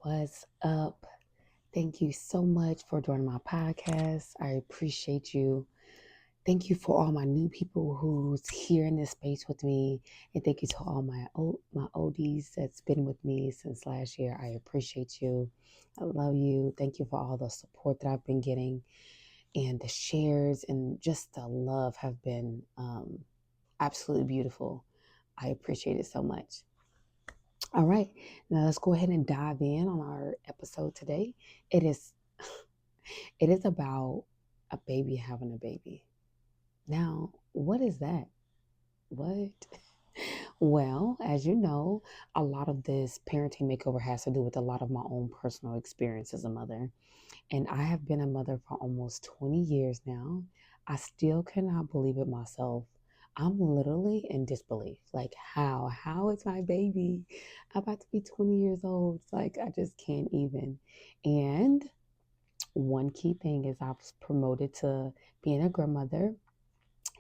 what's up? Thank you so much for joining my podcast. I appreciate you. Thank you for all my new people who's here in this space with me, and thank you to all my oldies that's been with me since last year. I appreciate you. I love you. Thank you for all the support that I've been getting, and the shares and just the love have been absolutely beautiful. I appreciate it so much. All right, now let's go ahead and dive in on our episode today. It is it is about a baby having a baby. Now, what is that? What? Well, as you know, a lot of this parenting makeover has to do with a lot of my own personal experience as a mother. And I have been a mother for almost 20 years now. I still cannot believe it myself. I'm literally in disbelief. Like, how? How is my baby about to be 20 years old? It's like, I just can't even. And one key thing is I was promoted to being a grandmother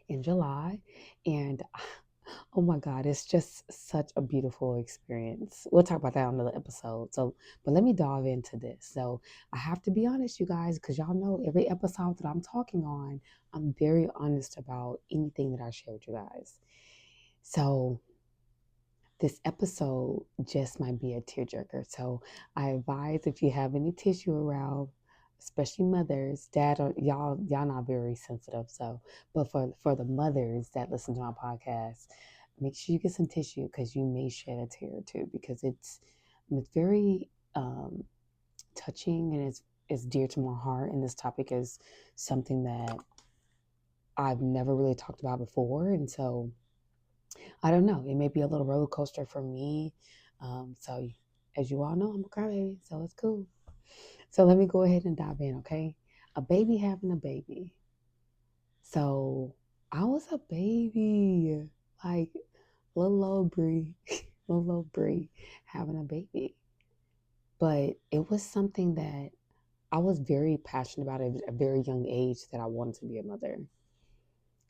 in July. And oh my God, it's just such a beautiful experience. We'll talk about that on another episode. But let me dive into this. So, I have to be honest, you guys, because y'all know every episode that I'm talking on, I'm very honest about anything that I share with you guys. So, this episode just might be a tearjerker. So, I advise if you have any tissue around, especially mothers, dad, or y'all not very sensitive. So, but for the mothers that listen to my podcast, make sure you get some tissue because you may shed a tear or two because it's very touching and it's dear to my heart. And this topic is something that I've never really talked about before, and so I don't know. It may be a little roller coaster for me. So, as you all know, I'm a crybaby, so it's cool. So, let me go ahead and dive in, okay? A baby having a baby. So, I was a baby, like little old Bree, little old Bree having a baby. But it was something that I was very passionate about at a very young age that I wanted to be a mother.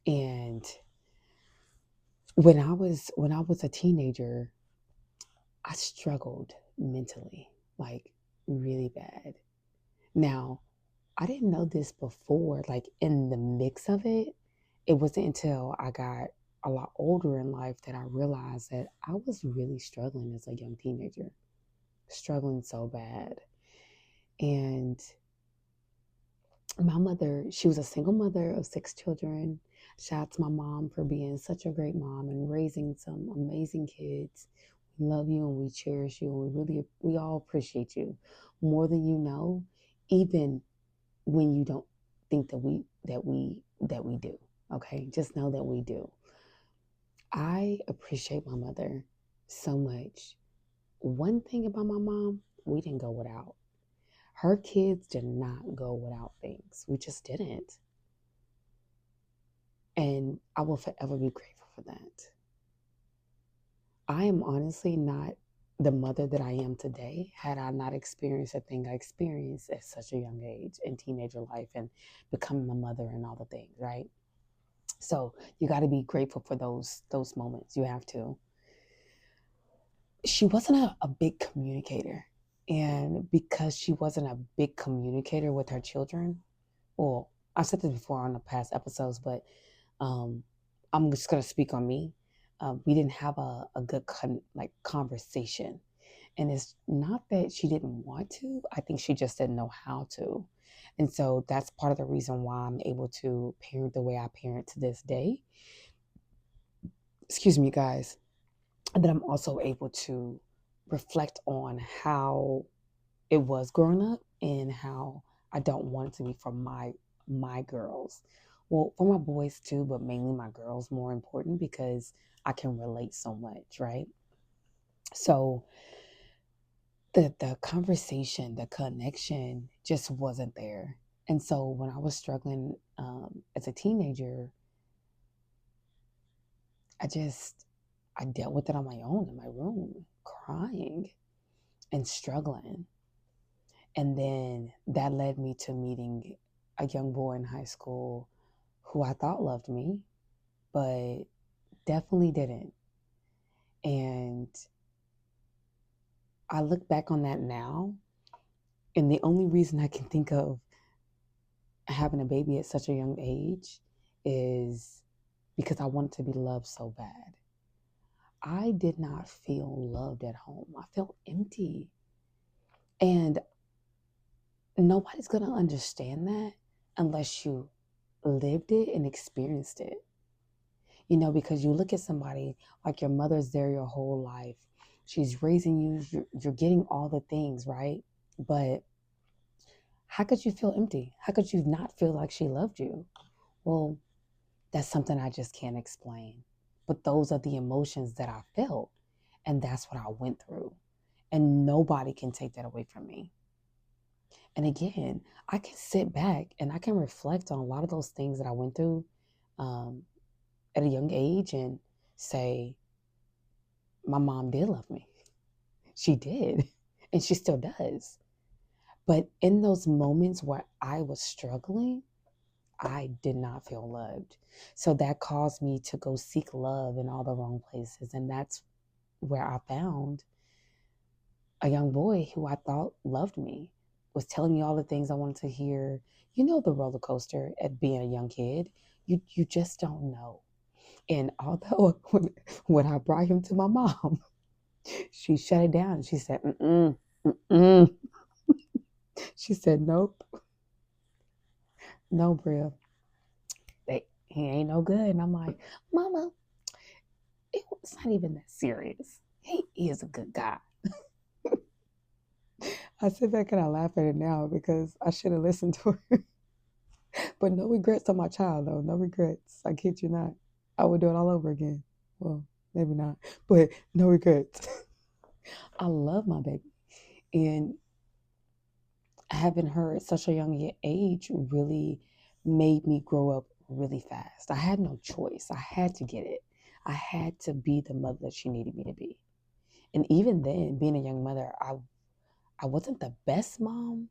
And when I was a teenager, I struggled mentally, like really bad. Now, I didn't know this before, like in the mix of it. It wasn't until I got a lot older in life that I realized that I was really struggling as a young teenager, struggling so bad. And my mother, she was a single mother of 6 children. Shout out to my mom for being such a great mom and raising some amazing kids. We love you and we cherish you and we all appreciate you more than you know, even when you don't think that we do. Okay, just know that we do. I appreciate my mother so much. One thing about my mom, we didn't go without. Her kids did not go without things. We just didn't. And I will forever be grateful for that. I am honestly not the mother that I am today had I not experienced the thing I experienced at such a young age in teenager life and becoming a mother and all the things, right? So you got to be grateful for those moments. You have to. She wasn't a big communicator. And because she wasn't a big communicator with her children, well, I've said this before on the past episodes, but um, I'm just gonna speak on me. We didn't have a good conversation, and it's not that she didn't want to. I think she just didn't know how to, and so that's part of the reason why I'm able to parent the way I parent to this day. Excuse me, guys. And then I'm also able to reflect on how it was growing up and how I don't want it to be for my girls. Well, for my boys too, but mainly my girls more important because I can relate so much, right? So the conversation, the connection just wasn't there. And so when I was struggling as a teenager, I just I dealt with it on my own in my room, crying and struggling. And then that led me to meeting a young boy in high school who I thought loved me, but definitely didn't. And I look back on that now, and the only reason I can think of having a baby at such a young age is because I wanted to be loved so bad. I did not feel loved at home. I felt empty. And nobody's going to understand that unless you lived it and experienced it. Because you look at somebody like your mother's there your whole life. She's raising you, you're getting all the things, right? But how could you feel empty? How could you not feel like she loved you? Well, that's something I just can't explain. But those are the emotions that I felt. And that's what I went through. And nobody can take that away from me. And again, I can sit back and I can reflect on a lot of those things that I went through at a young age and say, my mom did love me. She did. And she still does. But in those moments where I was struggling, I did not feel loved. So that caused me to go seek love in all the wrong places. And that's where I found a young boy who I thought loved me, was telling me all the things I wanted to hear. The roller coaster at being a young kid. You just don't know. And although when I brought him to my mom, she shut it down. She said, mm-mm, mm-mm. She said, nope, no, Bria. He ain't no good. And I'm like, Mama, it's not even that serious. He is a good guy. I sit back and I laugh at it now because I should have listened to her. But no regrets on my child, though. No regrets. I kid you not. I would do it all over again. Well, maybe not, but no regrets. I love my baby. And having her at such a young age really made me grow up really fast. I had no choice. I had to get it. I had to be the mother that she needed me to be. And even then, being a young mother, I wasn't the best mom,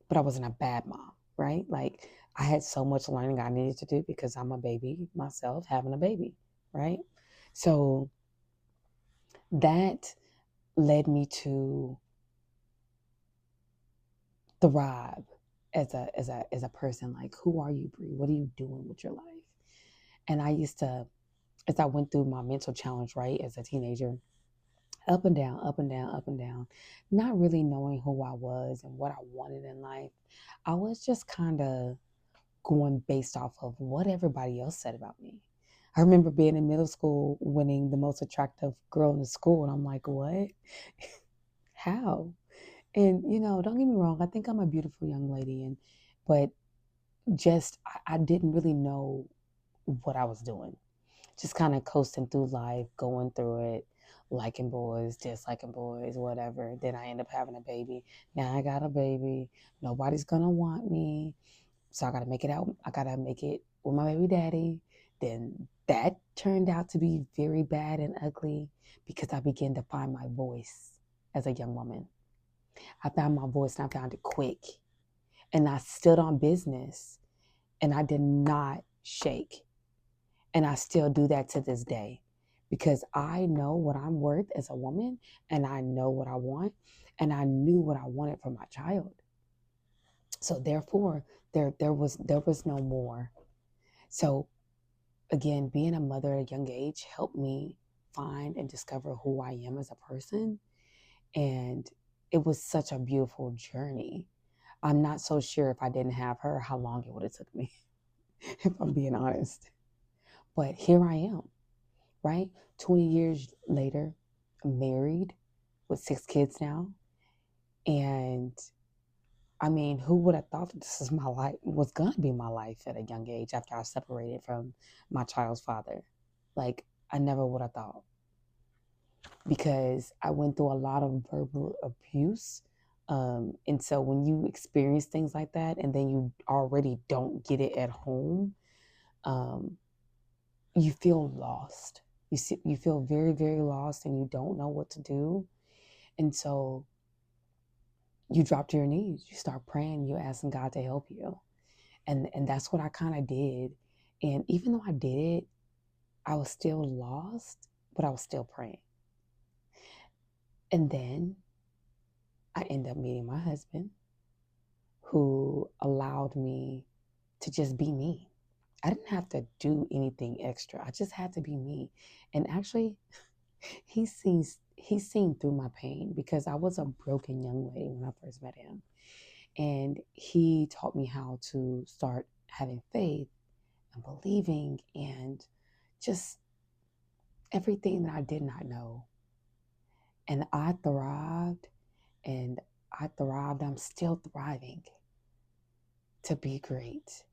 but I wasn't a bad mom, right? Like I had so much learning I needed to do because I'm a baby myself, having a baby, right? So that led me to thrive as a person. Like, who are you, Brie? What are you doing with your life? And I used to, as I went through my mental challenge, right, as a teenager, up and down, up and down, up and down, not really knowing who I was and what I wanted in life. I was just kind of going based off of what everybody else said about me. I remember being in middle school, winning the most attractive girl in the school, and I'm like, what? How? And don't get me wrong, I think I'm a beautiful young lady, but just I didn't really know what I was doing. Just kind of coasting through life, going through it, liking boys, disliking boys, whatever. Then I end up having a baby. Now I got a baby. Nobody's gonna want me. So I gotta make it out. I gotta make it with my baby daddy. Then that turned out to be very bad and ugly because I began to find my voice as a young woman. I found my voice and I found it quick. And I stood on business and I did not shake. And I still do that to this day because I know what I'm worth as a woman and I know what I want and I knew what I wanted for my child. So therefore, there was no more. So again, being a mother at a young age helped me find and discover who I am as a person. And it was such a beautiful journey. I'm not so sure if I didn't have her, how long it would have took me, if I'm being honest. But here I am, right? 20 years later, I'm married with 6 kids now. And I mean, who would have thought that this is my life, was going to be my life at a young age after I separated from my child's father? Like, I never would have thought because I went through a lot of verbal abuse. And so when you experience things like that and then you already don't get it at home, you feel lost. You feel very, very lost and you don't know what to do. And so you drop to your knees, you start praying, you're asking God to help you. And that's what I kind of did. And even though I did it, I was still lost, but I was still praying. And then I end up meeting my husband, who allowed me to just be me. I didn't have to do anything extra. I just had to be me. And actually, he's seen through my pain, because I was a broken young lady when I first met him. And he taught me how to start having faith and believing, and just everything that I did not know. And I thrived, and I'm still thriving to be great.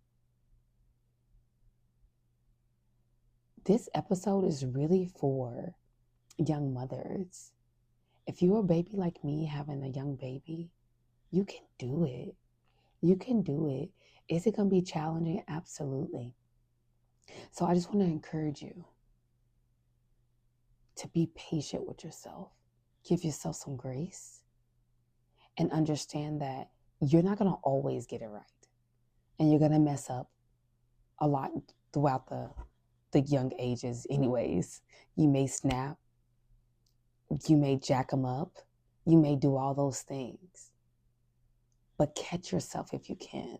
This episode is really for young mothers. If you're a baby like me, having a young baby, you can do it. You can do it. Is it going to be challenging? Absolutely. So I just want to encourage you to be patient with yourself. Give yourself some grace, and understand that you're not going to always get it right. And you're going to mess up a lot throughout the young ages anyways. You may snap. You may jack them up. You may do all those things. But catch yourself if you can.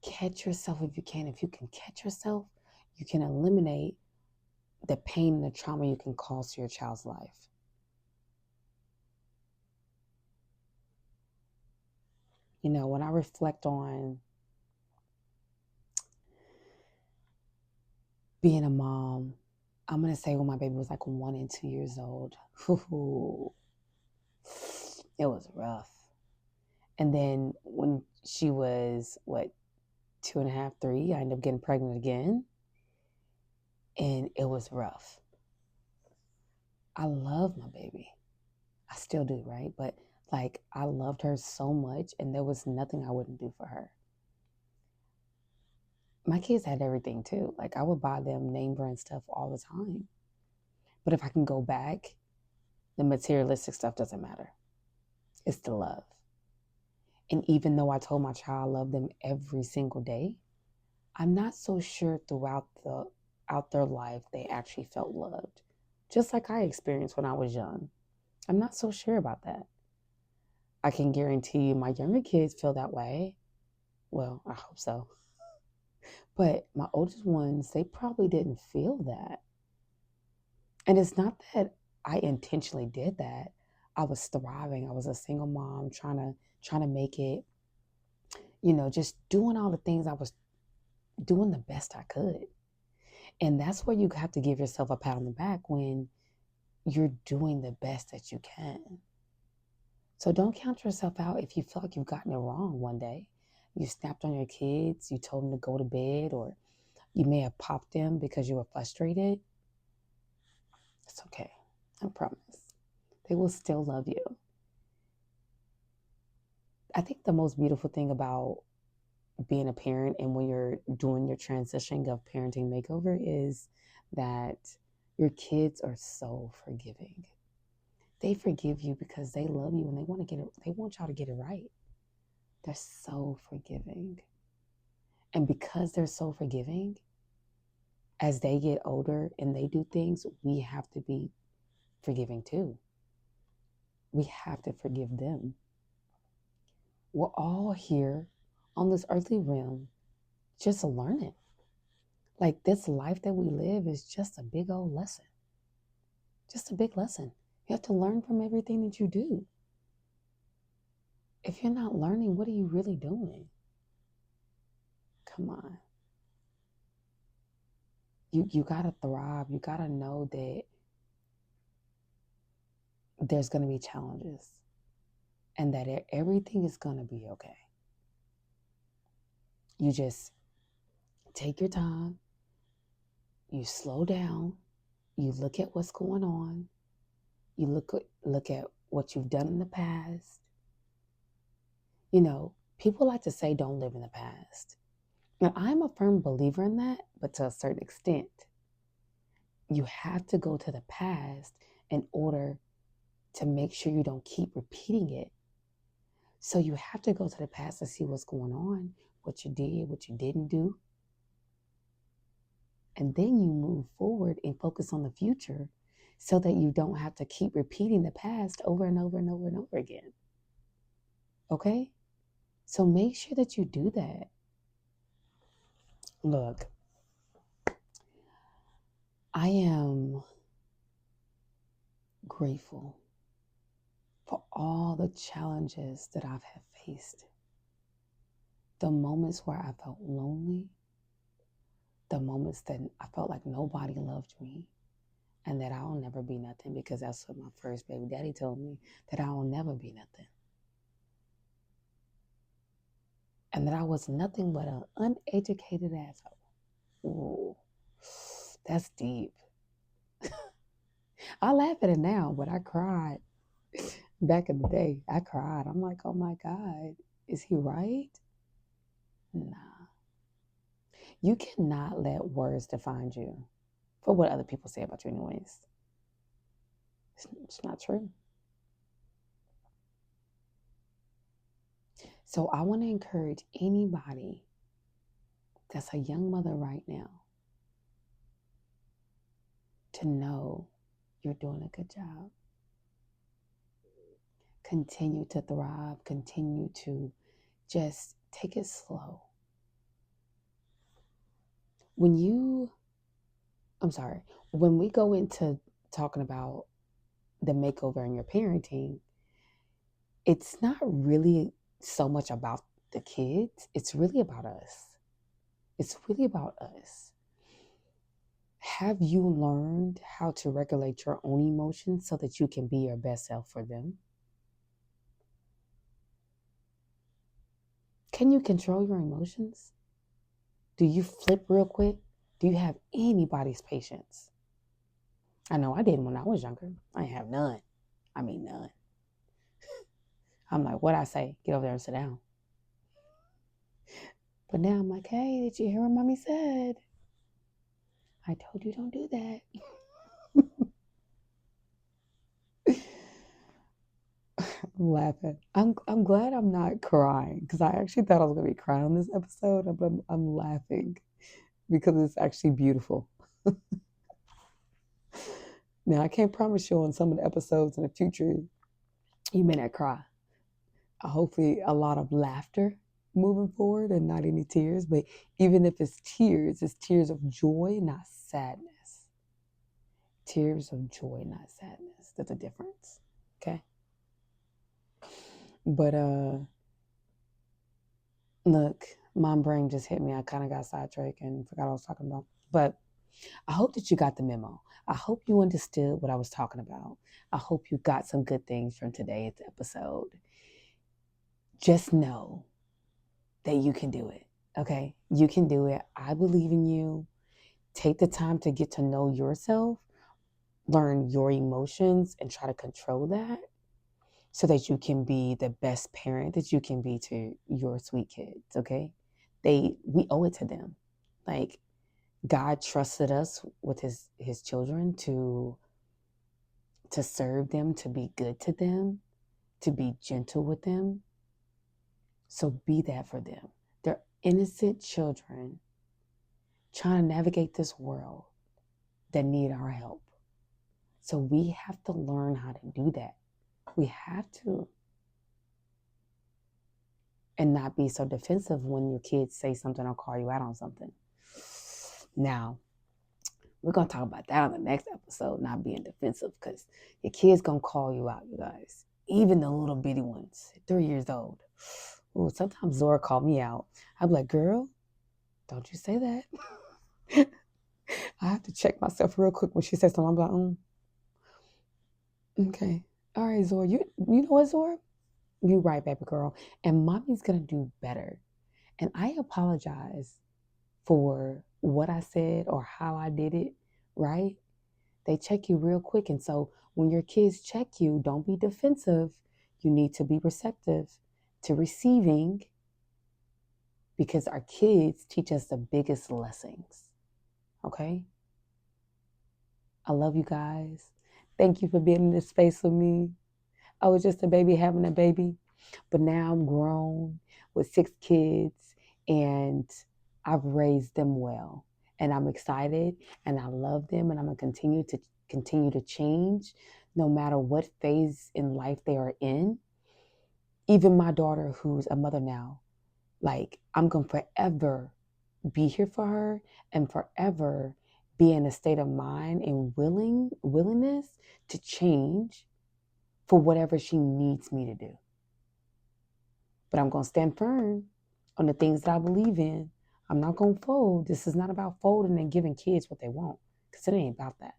Catch yourself if you can. If you can catch yourself, you can eliminate the pain and the trauma you can cause to your child's life. You know, when I reflect on being a mom, I'm going to say when my baby was like 1 and 2 years old, it was rough. And then when she was, 2.5, 3, I ended up getting pregnant again. And it was rough. I love my baby. I still do, right? But like, I loved her so much, and there was nothing I wouldn't do for her. My kids had everything too. Like, I would buy them name brand stuff all the time. But if I can go back, the materialistic stuff doesn't matter. It's the love. And even though I told my child I love them every single day, I'm not so sure throughout their life they actually felt loved. Just like I experienced when I was young. I'm not so sure about that. I can guarantee you my younger kids feel that way. Well, I hope so. But my oldest ones, they probably didn't feel that. And it's not that I intentionally did that. I was thriving. I was a single mom trying to make it, just doing all the things. I was doing the best I could. And that's where you have to give yourself a pat on the back, when you're doing the best that you can. So don't count yourself out if you feel like you've gotten it wrong one day. You snapped on your kids, you told them to go to bed, or you may have popped them because you were frustrated. It's okay. I promise. They will still love you. I think the most beautiful thing about being a parent, and when you're doing your transition of parenting makeover, is that your kids are so forgiving. They forgive you because they love you, and they want y'all to get it right. They're so forgiving. And because they're so forgiving, as they get older and they do things, we have to be forgiving too. We have to forgive them. We're all here on this earthly realm just learning. Like, this life that we live is just a big old lesson. Just a big lesson. You have to learn from everything that you do. If you're not learning, what are you really doing? Come on. You gotta thrive. You gotta know that there's gonna be challenges, and that everything is gonna be okay. You just take your time. You slow down. You look at what's going on. You look at what you've done in the past. People like to say don't live in the past. Now, I'm a firm believer in that, but to a certain extent. You have to go to the past in order to make sure you don't keep repeating it. So you have to go to the past to see what's going on, what you did, what you didn't do. And then you move forward and focus on the future so that you don't have to keep repeating the past over and over and over and over again. Okay? So make sure that you do that. Look, I am grateful for all the challenges that I've had faced. The moments where I felt lonely, the moments that I felt like nobody loved me, and that I'll never be nothing, because that's what my first baby daddy told me, that I'll never be nothing. And that I was nothing but an uneducated asshole. Ooh, that's deep. I laugh at it now, but I cried back in the day. I cried. I'm like, oh my God, is he right? Nah. You cannot let words define you for what other people say about you, anyways. It's not true. So I want to encourage anybody that's a young mother right now to know you're doing a good job. Continue to thrive. Continue to just take it slow. When we go into talking about the makeover in your parenting, it's not really so much about the kids. It's really about us. It's really about us. Have you learned how to regulate your own emotions so that you can be your best self for them? Can you control your emotions? Do you flip real quick? Do you have anybody's patience? I know I didn't when I was younger. I didn't have none. I mean, none. I'm like, what I say? Get over there and sit down. But now I'm like, hey, did you hear what mommy said? I told you don't do that. I'm laughing. I'm glad I'm not crying, because I actually thought I was gonna be crying on this episode, but I'm laughing because it's actually beautiful. Now I can't promise you on some of the episodes in the future you may not cry. Hopefully a lot of laughter moving forward and not any tears. But even if it's tears of joy, not sadness. Tears of joy, not sadness. There's a difference. Okay. But look, my brain just hit me. I kind of got sidetracked and forgot what I was talking about. But I hope that you got the memo. I hope you understood what I was talking about. I hope you got some good things from today's episode. Just know that you can do it. Okay? You can do it. I believe in you. Take the time to get to know yourself, learn your emotions, and try to control that so that you can be the best parent that you can be to your sweet kids. Okay? We owe it to them. Like, God trusted us with his children to serve them, to be good to them, to be gentle with them. So be that for them. They're innocent children trying to navigate this world that need our help. So we have to learn how to do that. We have to. And not be so defensive when your kids say something or call you out on something. Now, we're going to talk about that on the next episode, not being defensive, because your kids going to call you out, you guys. Even the little bitty ones, 3 years old. Ooh, sometimes Zora called me out. I'd be like, girl, don't you say that. I have to check myself real quick when she says something. I'm like, okay. All right, Zora. You know what, Zora? You right, baby girl. And mommy's going to do better. And I apologize for what I said or how I did it, right? They check you real quick. And so when your kids check you, don't be defensive. You need to be receptive to receiving, because our kids teach us the biggest lessons. Okay? I love you guys. Thank you for being in this space with me. I was just a baby having a baby, but now I'm grown with 6 kids and I've raised them well. And I'm excited and I love them, and I'm going to continue continue to change no matter what phase in life they are in. Even my daughter, who's a mother now, like, I'm going to forever be here for her and forever be in a state of mind and willingness to change for whatever she needs me to do. But I'm going to stand firm on the things that I believe in. I'm not going to fold. This is not about folding and giving kids what they want, because it ain't about that.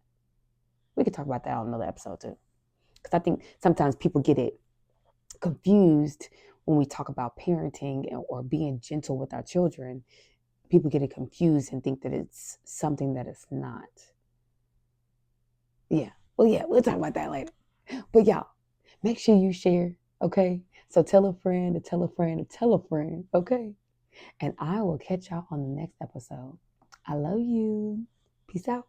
We could talk about that on another episode too, because I think sometimes people get it confused when we talk about parenting or being gentle with our children. People get it confused and think that it's something that it's not. Yeah. Well, yeah, we'll talk about that later. But y'all, make sure you share, okay? So tell a friend to tell a friend to tell a friend, okay? And I will catch y'all on the next episode. I love you. Peace out.